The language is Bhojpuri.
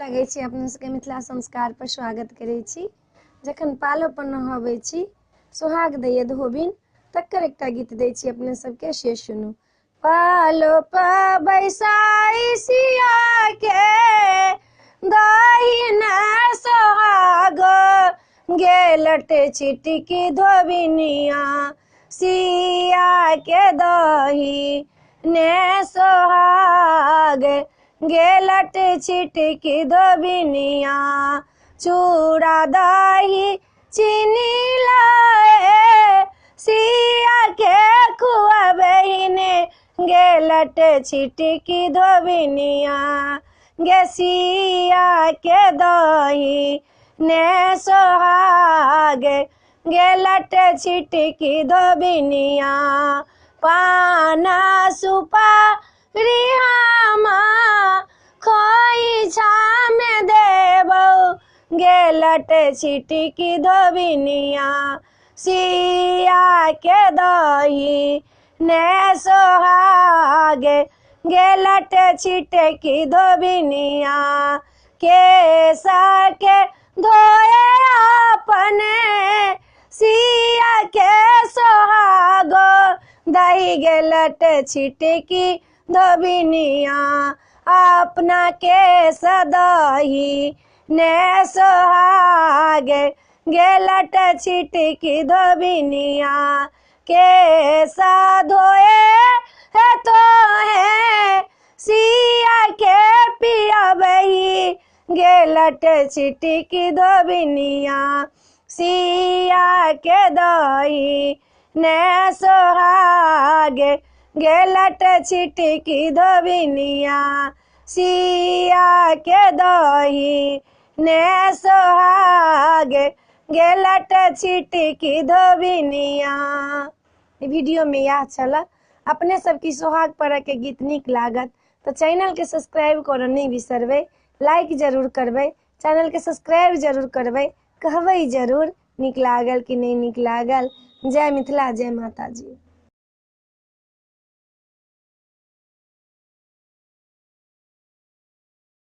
लागै छी अपना सबके मिथिला संस्कार पर स्वागत करै छी। जखन पालो पर नहाबै छी सोहाग दैये धोबिन तकर एकटा गीत दै छी अपने सबके, से सुनू। पालो पर बैसाई सिया के दहिन सोहाग गेलट छिटकी धोबिनिया सिया के दही ने सोहाग गेलट छिटकी धोबिनिया चूड़ा दही चीनी लाए सिया के खुआबहिने गेलट छिटकी धोबिनिया गे सिया के दही ने सोहाग गेलट छिटकी धोबिनिया पाना सुपारी हामा खोइछा में देबौ गेलट छिटकी धोबिनिया सिया के दही ने सोहाग गेलट छिटकी धोबिनिया केसा के धोए अपने सिया के सोहागो दही गेलट छिटकी धोबिनिया अपना के सदही ने सोहाग गेलट छिटकी धोबिनिया के साधोए है तो है सिया के पिया बही गेलट छिटकी धोबिनिया सिया के दही ने सोहाग गेलट छिटकी धोबिनिया सिया के दही ने सोहाग गेलट छिटकी धोबिनिया। वीडियो में यह चला। अपने सबकी सोहाग पर के गीत नीक लागत तो चैनल के सब्सक्राइब करऽ नहीं बिसरबै, लाइक जरूर करबै, चैनल के सब्सक्राइब जरूर करबै, कहबै जरूर नीक लागल कि नहीं नीक लागल। जय मिथिला, जय माता जी।